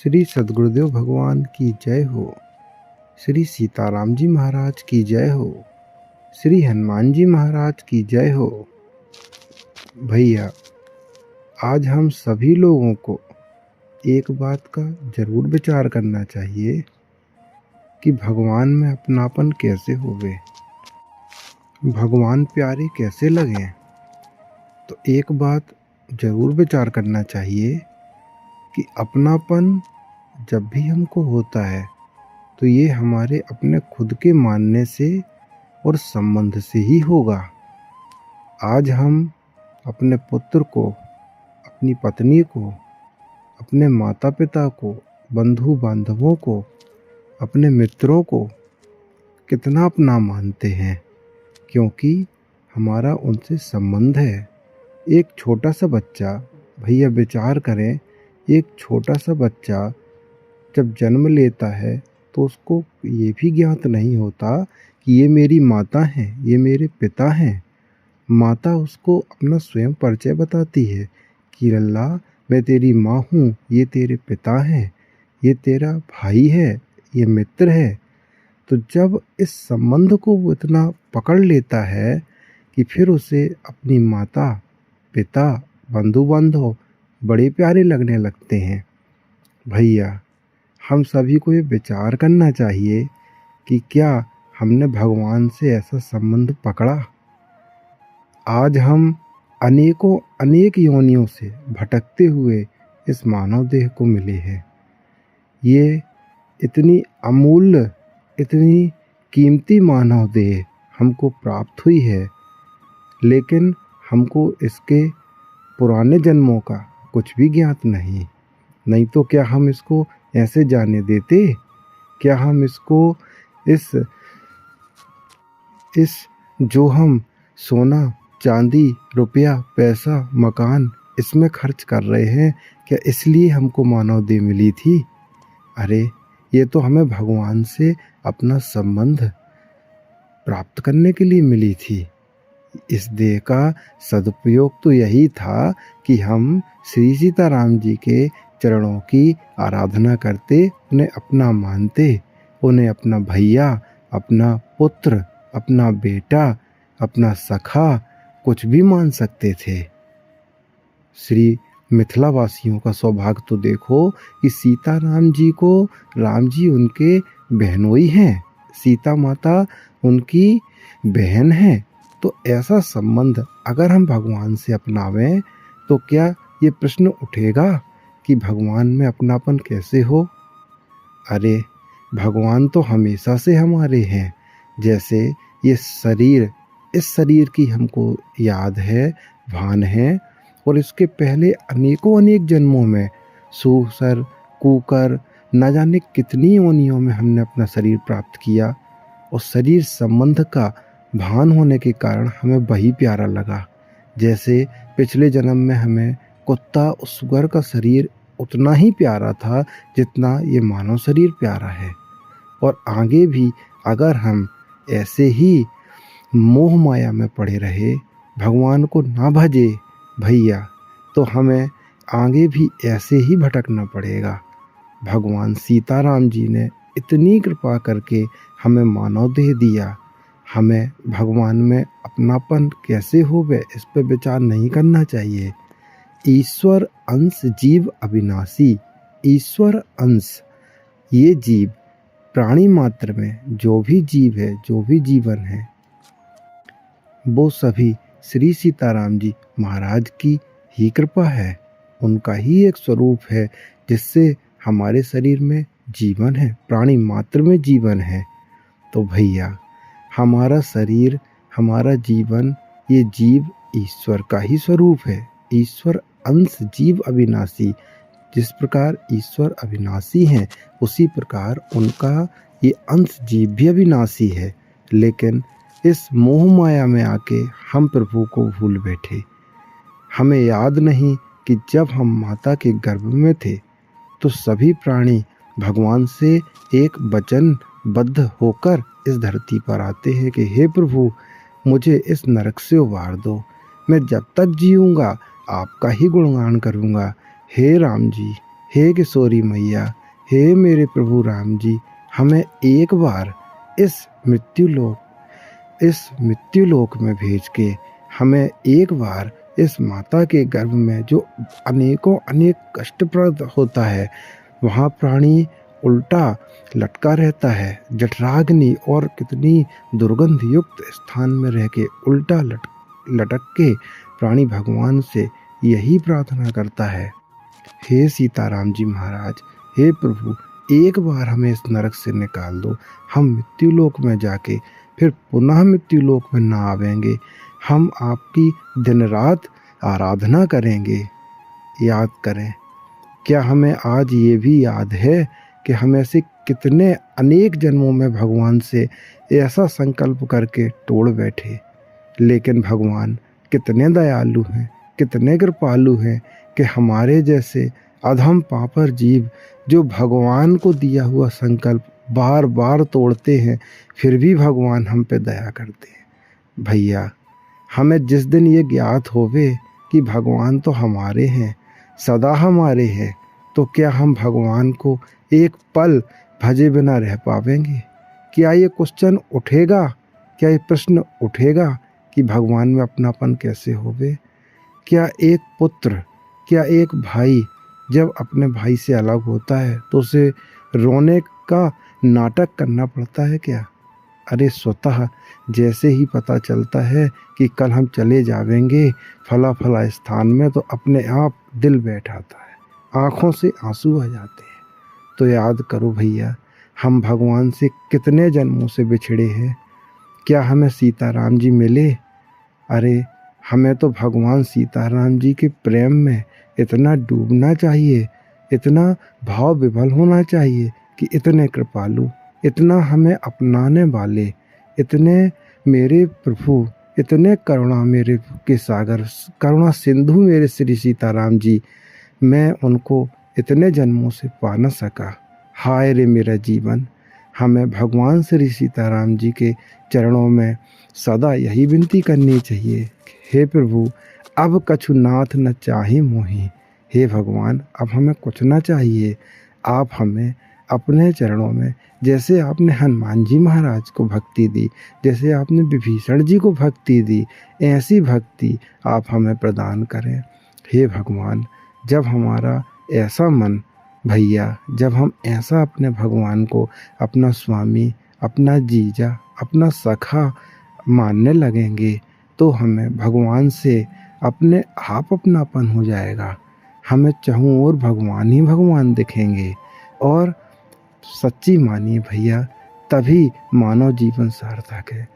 श्री सद्गुरुदेव भगवान की जय हो। श्री सीताराम जी महाराज की जय हो। श्री हनुमान जी महाराज की जय हो। भैया, आज हम सभी लोगों को एक बात का जरूर विचार करना चाहिए कि भगवान में अपनापन कैसे होवे, भगवान प्यारे कैसे लगें। तो एक बात जरूर विचार करना चाहिए कि अपनापन जब भी हमको होता है तो ये हमारे अपने खुद के मानने से और संबंध से ही होगा। आज हम अपने पुत्र को, अपनी पत्नी को, अपने माता पिता को, बंधु बांधवों को, अपने मित्रों को कितना अपना मानते हैं, क्योंकि हमारा उनसे संबंध है। एक छोटा सा बच्चा, भैया विचार करें, एक छोटा सा बच्चा जब जन्म लेता है तो उसको ये भी ज्ञात नहीं होता कि ये मेरी माता हैं, ये मेरे पिता हैं। माता उसको अपना स्वयं परिचय बताती है कि लल्ला, मैं तेरी माँ हूँ, ये तेरे पिता हैं, ये तेरा भाई है, ये मित्र है। तो जब इस संबंध को वो इतना पकड़ लेता है कि फिर उसे अपनी माता, पिता, बंधु बांधव बड़े प्यारे लगने लगते हैं। भैया, हम सभी को ये विचार करना चाहिए कि क्या हमने भगवान से ऐसा संबंध पकड़ा। आज हम अनेक योनियों से भटकते हुए इस मानव देह को मिले हैं। ये इतनी अमूल्य, इतनी कीमती मानव देह हमको प्राप्त हुई है, लेकिन हमको इसके पुराने जन्मों का कुछ भी ज्ञात नहीं तो क्या हम इसको ऐसे जाने देते? क्या हम इसको इस जो हम सोना, चांदी, रुपया, पैसा, मकान इसमें खर्च कर रहे हैं, क्या इसलिए हमको मानव देह मिली थी? अरे, ये तो हमें भगवान से अपना संबंध प्राप्त करने के लिए मिली थी। इस देह का सदुपयोग तो यही था कि हम श्री सीताराम जी के चरणों की आराधना करते, उन्हें अपना मानते, उन्हें अपना भैया, अपना पुत्र, अपना बेटा, अपना सखा कुछ भी मान सकते थे। श्री मिथिला वासियों का सौभाग्य तो देखो कि सीताराम जी को राम जी उनके बहनोई हैं, सीता माता उनकी बहन है। तो ऐसा संबंध अगर हम भगवान से अपनावें तो क्या ये प्रश्न उठेगा कि भगवान में अपनापन कैसे हो? अरे, भगवान तो हमेशा से हमारे हैं। जैसे ये शरीर, इस शरीर की हमको याद है, भान है, और इसके पहले अनेक जन्मों में सूसर, कुकर, न जाने कितनी योनियों में हमने अपना शरीर प्राप्त किया, और शरीर संबंध का भान होने के कारण हमें वही प्यारा लगा। जैसे पिछले जन्म में हमें कुत्ता और सुअर का शरीर उतना ही प्यारा था जितना ये मानव शरीर प्यारा है। और आगे भी अगर हम ऐसे ही मोह माया में पड़े रहे, भगवान को ना भजे भैया, तो हमें आगे भी ऐसे ही भटकना पड़ेगा। भगवान सीताराम जी ने इतनी कृपा करके हमें मानव देह दिया, हमें भगवान में अपनापन कैसे होवे इस पर विचार नहीं करना चाहिए। ईश्वर अंश जीव अविनाशी, ईश्वर अंश, ये जीव प्राणी मात्र में जो भी जीव है, जो भी जीवन है, वो सभी श्री सीताराम जी महाराज की ही कृपा है, उनका ही एक स्वरूप है जिससे हमारे शरीर में जीवन है, प्राणी मात्र में जीवन है। तो भैया, हमारा शरीर, हमारा जीवन, ये जीव ईश्वर का ही स्वरूप है। ईश्वर अंश जीव अविनाशी, जिस प्रकार ईश्वर अविनाशी हैं उसी प्रकार उनका ये अंश जीव भी अविनाशी है। लेकिन इस मोह माया में आके हम प्रभु को भूल बैठे। हमें याद नहीं कि जब हम माता के गर्भ में थे तो सभी प्राणी भगवान से एक वचनबद्ध होकर इस धरती पर आते हैं कि हे प्रभु, मुझे इस नरक से उबार दो, मैं जब तक जीऊँगा आपका ही गुणगान करूँगा। हे राम जी, हे किशोरी मैया, हे मेरे प्रभु राम जी, हमें एक बार इस मृत्यु लोक में भेज के हमें एक बार इस माता के गर्भ में जो अनेकों अनेक कष्टप्रद होता है, वहाँ प्राणी उल्टा लटका रहता है, जठराग्नि और कितनी दुर्गंध युक्त स्थान में रह के उल्टा लटक के प्राणी भगवान से यही प्रार्थना करता है, हे सीताराम जी महाराज, हे प्रभु, एक बार हमें इस नरक से निकाल दो। हम मृत्यु लोक में जाके फिर पुनः मृत्यु लोक में ना आवेंगे। हम आपकी दिन रात आराधना करेंगे। याद करें, क्या हमें आज ये भी याद है कि हम ऐसे कितने अनेक जन्मों में भगवान से ऐसा संकल्प करके तोड़ बैठे, लेकिन भगवान कितने दयालु हैं, कितने कृपालु हैं कि हमारे जैसे अधम पापर जीव जो भगवान को दिया हुआ संकल्प बार बार तोड़ते हैं, फिर भी भगवान हम पे दया करते हैं। भैया, हमें जिस दिन ये ज्ञात होवे कि भगवान तो हमारे हैं, सदा हमारे हैं, तो क्या हम भगवान को एक पल भजे बिना रह पावेंगे? क्या ये क्वेश्चन उठेगा, क्या ये प्रश्न उठेगा कि भगवान में अपनापन कैसे होवे? क्या एक पुत्र, क्या एक भाई जब अपने भाई से अलग होता है तो उसे रोने का नाटक करना पड़ता है क्या? अरे स्वतः जैसे ही पता चलता है कि कल हम चले जावेंगे फला फला स्थान में, तो अपने आप दिल बैठ आता है, आँखों से आंसू आ जाते हैं। तो याद करो भैया, हम भगवान से कितने जन्मों से बिछड़े हैं। क्या हमें सीताराम जी मिले? अरे हमें तो भगवान सीताराम जी के प्रेम में इतना डूबना चाहिए, इतना भाव विभल होना चाहिए कि इतने कृपालु, इतना हमें अपनाने वाले, इतने मेरे प्रभु, इतने करुणा मेरे के सागर, करुणा सिंधु मेरे श्री सीताराम जी, मैं उनको इतने जन्मों से पा न सका। हाय रे मेरा जीवन। हमें भगवान श्री सीताराम जी के चरणों में सदा यही विनती करनी चाहिए, हे प्रभु अब कछु नाथ न चाहे मोहि। हे भगवान, अब हमें कुछ ना चाहिए, आप हमें अपने चरणों में, जैसे आपने हनुमान जी महाराज को भक्ति दी, जैसे आपने विभीषण जी को भक्ति दी, ऐसी भक्ति आप हमें प्रदान करें। हे भगवान, जब हमारा ऐसा मन भैया, जब हम ऐसा अपने भगवान को अपना स्वामी, अपना जीजा, अपना सखा मानने लगेंगे, तो हमें भगवान से अपने आप अपनापन हो जाएगा। हमें चाहूँ और भगवान ही भगवान दिखेंगे। और सच्ची मानिए भैया, तभी मानव जीवन सार्थक है।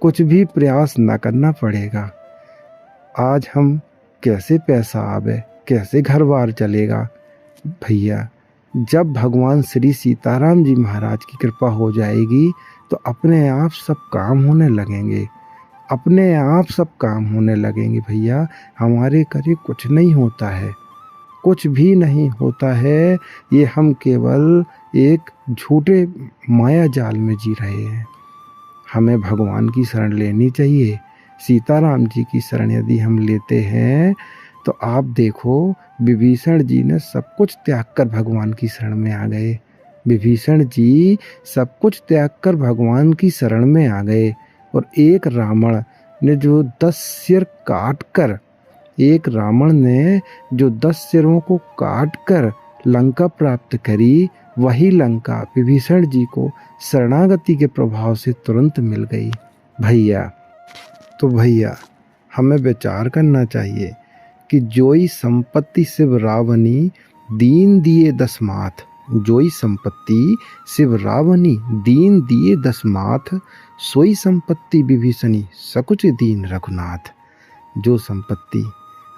कुछ भी प्रयास न करना पड़ेगा। आज हम कैसे पैसा आवे, कैसे घर बार चलेगा भैया? जब भगवान श्री सीताराम जी महाराज की कृपा हो जाएगी तो अपने आप सब काम होने लगेंगे, अपने आप सब काम होने लगेंगे भैया। हमारे करे कुछ नहीं होता है, कुछ भी नहीं होता है। ये हम केवल एक झूठे माया जाल में जी रहे हैं। हमें भगवान की शरण लेनी चाहिए। सीताराम जी की शरण यदि हम लेते हैं तो आप देखो, विभीषण जी ने सब कुछ त्याग कर भगवान की शरण में आ गए। विभीषण जी सब कुछ त्याग कर भगवान की शरण में आ गए। और एक रावण ने जो 10 सिर काट कर, एक रावण ने जो 10 सिरों को काट कर लंका प्राप्त करी, वही लंका विभीषण जी को शरणागति के प्रभाव से तुरंत मिल गई भैया। तो भैया, हमें विचार करना चाहिए कि जोई संपत्ति शिव रावणी दीन दिए 10 माथ, जोई संपत्ति शिव रावणी दीन दिए 10 माथ, सोई संपत्ति विभीषणी सकुच दीन रघुनाथ। जो संपत्ति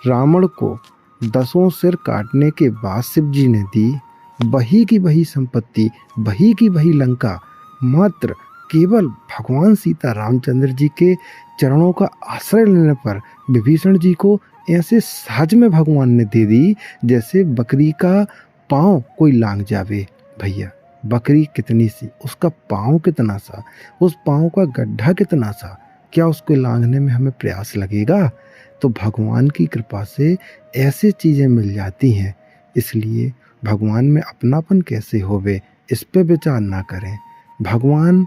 रावण को 10 सिर काटने के बाद शिव जी ने दी, वही की वही संपत्ति, वही की वही लंका मात्र केवल भगवान सीता रामचंद्र जी के चरणों का आश्रय लेने पर विभीषण जी को ऐसे सहज में भगवान ने दे दी, जैसे बकरी का पाँव कोई लांग जावे भैया। बकरी कितनी सी, उसका पाँव कितना सा, उस पाँव का गड्ढा कितना सा, क्या उसको लांघने में हमें प्रयास लगेगा? तो भगवान की कृपा से ऐसी चीज़ें मिल जाती हैं। इसलिए भगवान में अपनापन कैसे होवे, इस पे विचार ना करें। भगवान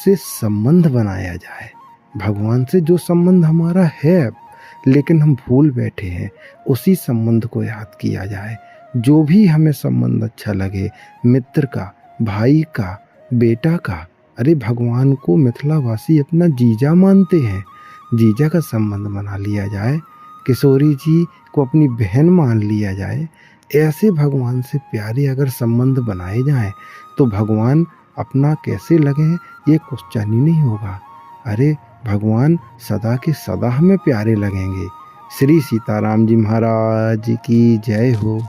से संबंध बनाया जाए। भगवान से जो संबंध हमारा है लेकिन हम भूल बैठे हैं, उसी संबंध को याद किया जाए। जो भी हमें संबंध अच्छा लगे, मित्र का, भाई का, बेटा का। अरे भगवान को मिथिलावासी अपना जीजा मानते हैं, जीजा का संबंध बना लिया जाए। किशोरी जी को अपनी बहन मान लिया जाए। ऐसे भगवान से प्यारे अगर संबंध बनाए जाएं तो भगवान अपना कैसे लगे, ये क्वेश्चन ही नहीं होगा। अरे भगवान सदा के सदा हमें प्यारे लगेंगे। श्री सीताराम जी महाराज की जय हो।